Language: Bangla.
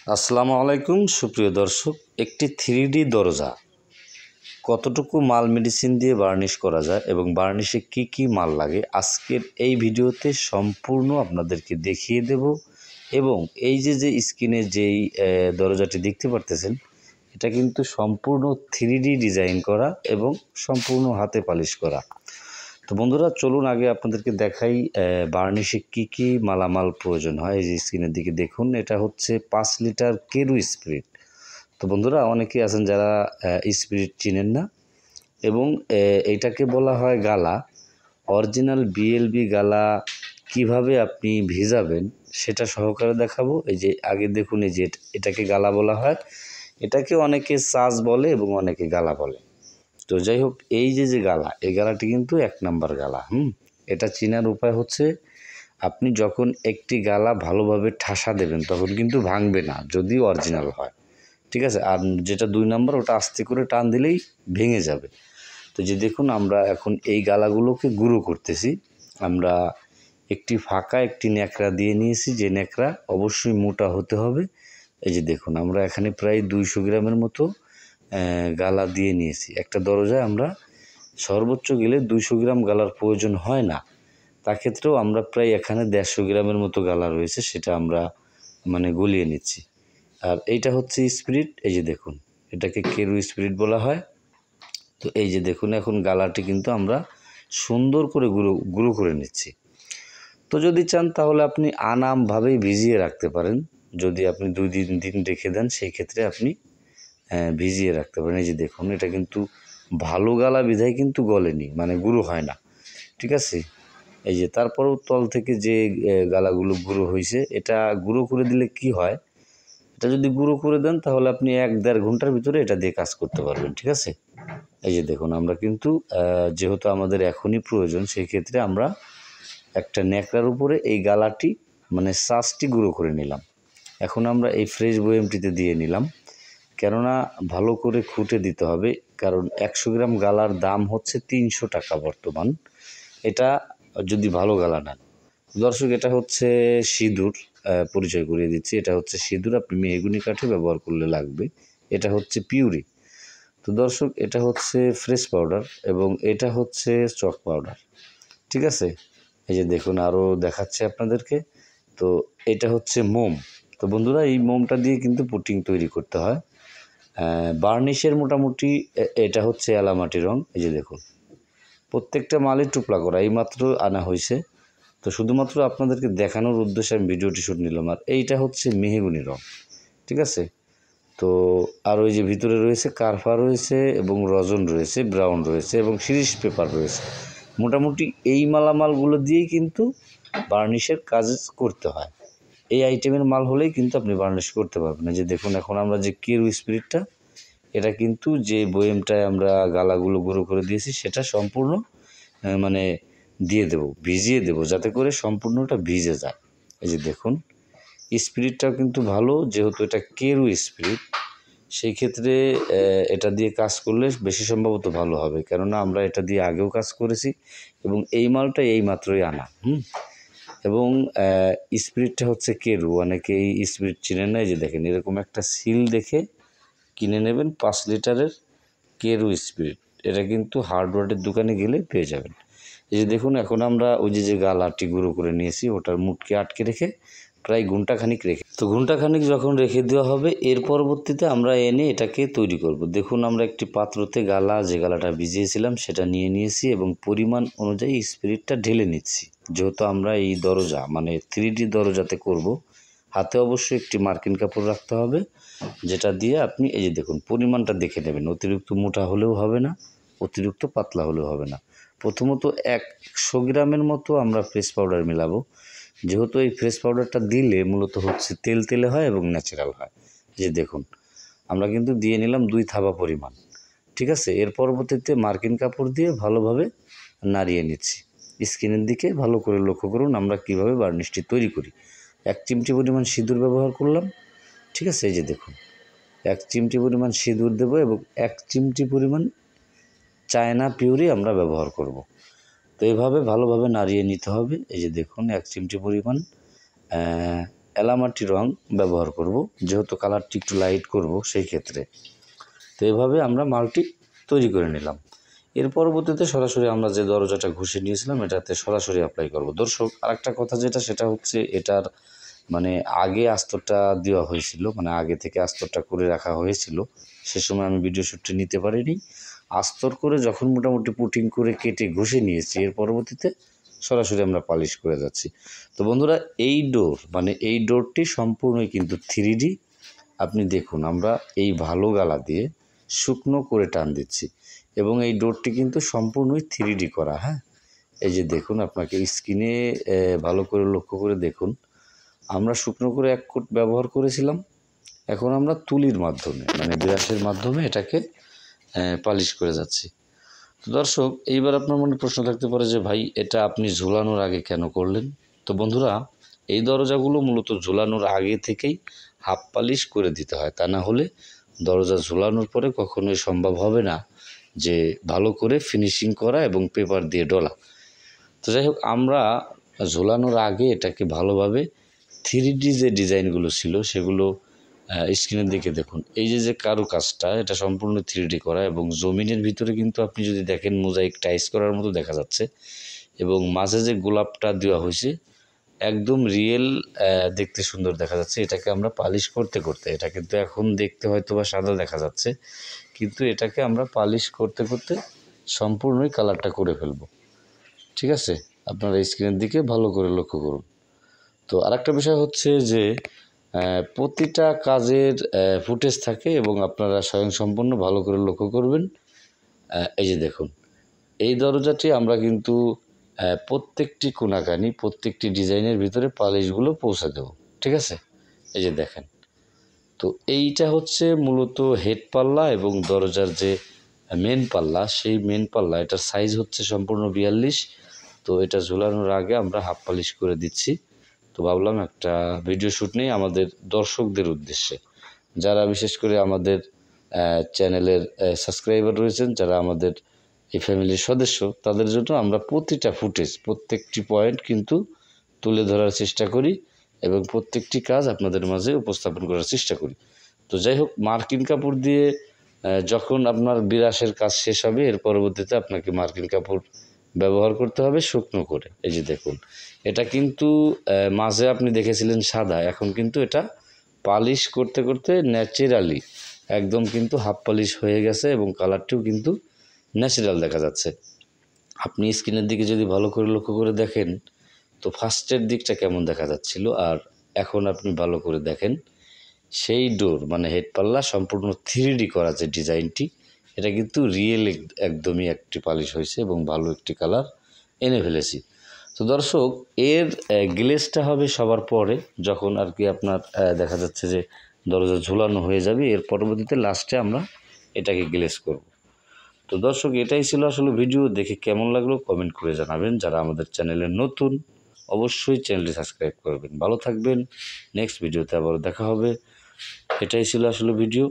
আসসালামু আলাইকুম সুপ্রিয় দর্শক, একটি 3D দরজা কতটুকু মাল মেডিসিন দিয়ে বার্নিশ করা যায় এবং বার্নিশে কি কি মাল লাগে আজকের এই ভিডিওতে সম্পূর্ণ আপনাদেরকে দেখিয়ে দেব। এবং এই যে স্ক্রিনে যেই দরজাটি দেখতে পারতেছেন, এটা কিন্তু সম্পূর্ণ 3D ডিজাইন করা এবং সম্পূর্ণ হাতে পালিশ করা। তো বন্ধুরা, চলুন আগে আপনাদেরকে দেখাই বার্নিশে কি কি মালামাল প্রয়োজন হয়। এই যে স্ক্রিনের দিকে দেখুন, এটা হচ্ছে 5 লিটার কেরু স্পিরিট। তো বন্ধুরা, অনেকেই আছেন যারা স্পিরিট চিনেন না, এবং এইটাকে বলা হয় গালা। অরিজিনাল বিএলবি গালা কিভাবে আপনি ভিজাবেন সেটা সহকারে দেখাবো। এই যে আগে দেখুন, এই যে এটাকে গালা বলা হয়, এটাকে অনেকে সাজ বলে এবং অনেকে গালা বলে। তো যাই হোক, এই যে গালা, এই গালাটি কিন্তু 1 নাম্বার গালা। এটা চিনার উপায় হচ্ছে, আপনি যখন একটি গালা ভালোভাবে ঠাসা দেবেন তখন কিন্তু ভাঙবে না যদি অরিজিনাল হয়, ঠিক আছে। আর যেটা 2 নাম্বার, ওটা আস্তে করে টান দিলেই ভেঙে যাবে। তো যে দেখুন, আমরা এখন এই গালাগুলোকে গুঁড়ো করতেছি। আমরা একটি ন্যাকড়া দিয়ে নিয়েছি, যে ন্যাকড়া অবশ্যই মোটা হতে হবে। এই যে দেখুন, আমরা এখানে প্রায় 200 গ্রামের মতো গালা দিয়ে নিয়েছি। একটা দরজায় আমরা সর্বোচ্চ গেলে 200 গ্রাম গালার প্রয়োজন হয় না, তা ক্ষেত্রেও আমরা প্রায় এখানে 150 গ্রামের মতো গালা রয়েছে, সেটা আমরা গলিয়ে নিচ্ছি। আর এইটা হচ্ছে স্পিরিট। এই যে দেখুন, এটাকে কেরু স্পিরিট বলা হয়। তো এই যে দেখুন, এখন গালাটি কিন্তু আমরা সুন্দর করে গুঁড়ো করে নিচ্ছি। তো যদি চান তাহলে আপনি আনামভাবেই ভিজিয়ে রাখতে পারেন। যদি আপনি 2-3 দিন রেখে দেন, সেই ক্ষেত্রে আপনি ভিজিয়ে রাখতে পারেন। এই যে দেখুন, এটা কিন্তু ভালো গালা বিধায় কিন্তু গলেনি, গুঁড়ো হয় না, ঠিক আছে। এই যে তারপরেও তল থেকে যে গালাগুলো গুঁড়ো হয়েছে, এটা গুঁড়ো করে দিলে কি হয়, এটা যদি গুঁড়ো করে দেন তাহলে আপনি 1-1.5 ঘন্টার ভিতরে এটা দিয়ে কাজ করতে পারবেন, ঠিক আছে। এই যে দেখুন, আমরা কিন্তু যেহেতু আমাদের এখনই প্রয়োজন, সেই ক্ষেত্রে আমরা একটা ন্যাকড়ার উপরে এই গালাটি সাজটি গুঁড়ো করে নিলাম। এখন আমরা এই ফ্রেশ বয়ামটিতে দিয়ে নিলাম, কেননা ভালো করে খুঁটে দিতে হবে। কারণ 100 গ্রাম গালার দাম হচ্ছে 300 টাকা বর্তমান, এটা যদি ভালো গালা নেন। দর্শক, এটা হচ্ছে সিঁদুর, পরিচয় করিয়ে দিচ্ছি। এটা হচ্ছে সিঁদুর, আপনি মেহগুনি কাঠে ব্যবহার করলে লাগবে। এটা হচ্ছে পিউরি। তো দর্শক, এটা হচ্ছে ফ্রেশ পাউডার এবং এটা হচ্ছে চক পাউডার, ঠিক আছে। এই যে দেখুন, আরও দেখাচ্ছে আপনাদেরকে। তো এটা হচ্ছে মোম। তো বন্ধুরা, এই মোমটা দিয়ে কিন্তু পুটিং তৈরি করতে হয়। বার্নিশের মোটামুটি এটা হচ্ছে এলামাটি রং। এই যে দেখুন, প্রত্যেকটা মালই টুকরা করা, এইমাত্র আনা হয়েছে। তো শুধুমাত্র আপনাদেরকে দেখানোর উদ্দেশ্যে আমি ভিডিওটি শুট নিলাম। আর এইটা হচ্ছে মেহগুনি রং, ঠিক আছে। তো আর ওই যে ভিতরে রয়েছে কারফা রয়েছে এবং রজন রয়েছে, ব্রাউন রয়েছে এবং শিরিষ পেপার রয়েছে। মোটামুটি এই মালামালগুলো দিয়েই কিন্তু বার্নিশের কাজ করতে হয়। এই আইটেমের মাল হলেই কিন্তু আপনি বার্নিশ করতে পারবেন। যে দেখুন, এখন আমরা যে কেরু স্পিরিটটা, এটা কিন্তু যে বয়েমটায় আমরা গালাগুলো গুঁড়ো করে দিয়েছি, সেটা সম্পূর্ণ মানে দিয়ে দেবো, ভিজিয়ে দেবো, যাতে করে সম্পূর্ণটা ভিজে যায়। এই যে দেখুন, স্পিরিটটাও কিন্তু ভালো, যেহেতু এটা কেরু স্পিরিট, সেই ক্ষেত্রে এটা দিয়ে কাজ করলে বেশি সম্ভবত ভালো হবে, কেননা আমরা এটা দিয়ে আগেও কাজ করেছি এবং এই মালটা এই মাত্রই আনা। এবং স্পিরিটটা হচ্ছে কেরু, অনেকে এই স্পিরিট চিনেন না। এই যে দেখেন, এরকম একটা সিল দেখে কিনে নেবেন 5 লিটারের কেরু স্পিরিট। এটা কিন্তু হার্ডওয়্যারের দোকানে গেলে পেয়ে যাবেন। এই যে দেখুন, এখন আমরা ওই যে গালাটি গুঁড়ো করে নিয়েছি, ওটার মুটকে আটকে রেখে প্রায় ঘন্টাখানিক যখন রেখে দেওয়া হবে, এর পরবর্তীতে আমরা এনে এটাকে তৈরি করব। দেখুন, আমরা একটি পাত্রতে যে গালাটা ভিজিয়েছিলাম সেটা নিয়ে নিয়েছি এবং পরিমাণ অনুযায়ী স্পিরিটটা ঢেলে নিচ্ছি। যেহেতু আমরা এই দরজা 3D দরজাতে করব, হাতে অবশ্যই একটি মার্কিন কাপড় রাখতে হবে, যেটা দিয়ে আপনি এই যে দেখুন পরিমাণটা দেখে নেবেন। অতিরিক্ত মোটা হলেও হবে না, অতিরিক্ত পাতলা হলেও হবে না। প্রথমত 100 গ্রামের মতো আমরা ফ্রেশ পাউডার মেলাবো। যেহেতু এই ফ্রেশ পাউডারটা দিলে মূলত হচ্ছে তেলে হয় এবং ন্যাচারাল হয়। যে দেখুন, আমরা কিন্তু দিয়ে নিলাম 2 থাবা পরিমাণ, ঠিক আছে। এর পরবর্তীতে মার্কিন কাপড় দিয়ে ভালোভাবে নাড়িয়ে নিচ্ছি। স্কিনের দিকে ভালো করে লক্ষ্য করুন আমরা কিভাবে বার্নিশটি তৈরি করি। 1 চিমটি পরিমাণ সিঁদুর ব্যবহার করলাম, ঠিক আছে। এই যে দেখুন, 1 চিমটি পরিমাণ সিঁদুর দেবো এবং 1 চিমটি পরিমাণ চায়না পিউরি আমরা ব্যবহার করব। তো এইভাবে ভালোভাবে নাড়িয়ে নিতে হবে। এই যে দেখুন, 1 চিমটি পরিমাণ এলামাটি রং ব্যবহার করব, যেহেতু কালারটি একটু লাইট করব সেই ক্ষেত্রে। তো এভাবে আমরা মালটি তৈরি করে নিলাম। এর পরবর্তীতে সরাসরি আমরা যে দরজাটা ঘষে নিয়েছিলাম এটাতে সরাসরি অ্যাপ্লাই করব। দর্শক, আরেকটা কথা সেটা হচ্ছে এটার মানে আগে আস্তরটা দেওয়া হয়েছিল, মানে আগে থেকে আস্তরটা করে রাখা হয়েছিল। সে সময় আমি ভিডিও শ্যুটটি নিতে পারিনি। আস্তর করে যখন মোটামুটি পুটিং করে কেটে ঘষে নিয়েছি, এর পরবর্তীতে সরাসরি আমরা পালিশ করে যাচ্ছি। তো বন্ধুরা, এই ডোরটি সম্পূর্ণই কিন্তু 3D। আপনি দেখুন, আমরা এই ভালো গালা দিয়ে শুকনো করে টান দিচ্ছি এবং এই ডোরটি কিন্তু সম্পূর্ণই 3D করা। হ্যাঁ, এই যে দেখুন, আপনাকে স্ক্রিনে ভালো করে লক্ষ্য করে দেখুন, আমরা শুকনো করে 1 কোট ব্যবহার করেছিলাম। এখন আমরা তুলির মাধ্যমে মানে ব্রাশের মাধ্যমে এটাকে পালিশ করে যাচ্ছি। তো দর্শক, এইবার আপনার মনে প্রশ্ন থাকতে পারে যে ভাই, এটা আপনি ঝোলানোর আগে কেন করলেন? তো বন্ধুরা, এই দরজাগুলো মূলত ঝোলানোর আগে থেকেই হাফ পালিশ করে দিতে হয়, তা না হলে দরজা ঝোলানোর পরে কখনোই সম্ভব হবে না যে ভালো করে ফিনিশিং করা এবং পেপার দিয়ে ডলা। তো যাই হোক, আমরা ঝোলানোর আগে এটাকে ভালোভাবে 3D যে ডিজাইনগুলো ছিল সেগুলো স্ক্রিনের দিকে দেখুন। এই যে কারুকাজটা, এটা সম্পূর্ণ 3D করা এবং জমিনের ভিতরে কিন্তু আপনি যদি দেখেন মোজাইক টাইস করার মতো দেখা যাচ্ছে এবং মাঝে যে গোলাপটা দেওয়া হয়েছে একদম রিয়েল দেখতে সুন্দর দেখা যাচ্ছে। এটাকে আমরা পালিশ করতে করতে, এটা কিন্তু এখন দেখতে হয়তো বা সাদা দেখা যাচ্ছে, কিন্তু এটাকে আমরা পালিশ করতে করতে সম্পূর্ণই কালারটা করে ফেলবো। ঠিক আছে, আপনারা স্ক্রিনের দিকে ভালো করে লক্ষ্য করুন। তো আরেকটা বিষয় হচ্ছে যে প্রতিটা কাজের ফুটেজ থাকে এবং আপনারা স্বয়ংসম্পূর্ণ ভালো করে লক্ষ্য করবেন। এই যে দেখুন, এই দরজাটি আমরা কিন্তু প্রত্যেকটি কোনাকানি প্রত্যেকটি ডিজাইনের ভিতরে পালিশগুলো পৌঁছে দেব। ঠিক আছে, এই যে দেখেন। তো এইটা হচ্ছে মূলত হেড পাল্লা এবং দরজার যে মেন পাল্লা, সেই মেন পাল্লা এটার সাইজ হচ্ছে সম্পূর্ণ 42। তো এটা ঝোলানোর আগে আমরা হাফ পালিশ করে দিচ্ছি। তো ভাবলাম একটা ভিডিও শ্যুট নেই আমাদের দর্শকদের উদ্দেশ্যে, যারা বিশেষ করে আমাদের চ্যানেলের সাবস্ক্রাইবার রয়েছেন, যারা আমাদের এই ফ্যামিলির সদস্য, তাদের জন্য আমরা প্রতিটা ফুটেজ প্রত্যেকটি পয়েন্ট কিন্তু তুলে ধরার চেষ্টা করি এবং প্রত্যেকটি কাজ আপনাদের মাঝে উপস্থাপন করার চেষ্টা করি। তো যাই হোক, মার্কিন কাপড় দিয়ে যখন আপনার বিরাশের কাজ শেষ হবে, এর পরবর্তীতে আপনাকে মার্কিন কাপড় ব্যবহার করতে হবে শুকনো করে। এই যে দেখুন, এটা কিন্তু মাঝে আপনি দেখেছিলেন সাদা, এখন কিন্তু এটা পালিশ করতে করতে ন্যাচারালি একদম কিন্তু হাফ পালিশ হয়ে গেছে এবং কালারটিও কিন্তু ন্যাচারাল দেখা যাচ্ছে। আপনি স্ক্রিনের দিকে যদি ভালো করে লক্ষ্য করে দেখেন, তো ফার্স্টের দিকটা কেমন দেখা যাচ্ছিল আর এখন আপনি ভালো করে দেখেন, সেই ডোর মানে হেড পাল্লা সম্পূর্ণ 3D করা যে ডিজাইনটি, এটা কিন্তু রিয়েল একদমই একটি পালিশ হয়েছে এবং ভালো একটি কালার এনে ফেলেছি। তো দর্শক, এর গ্লেজটা হবে সবার পরে, যখন আর কি আপনার দেখা যাচ্ছে যে দরজা ঝুলানো হয়ে যাবে, এর পরবর্তীতে লাস্টে আমরা এটাকে গ্লেজ করব। তো দর্শক, এটাই ছিল আসলে ভিডিও। দেখে কেমন লাগলো কমেন্ট করে জানাবেন। যারা আমাদের চ্যানেলে নতুন, অবশ্যই চ্যানেলটি সাবস্ক্রাইব করবেন। ভালো থাকবেন, নেক্সট ভিডিওতে আবার দেখা হবে। এটাই ছিল আসলে ভিডিও।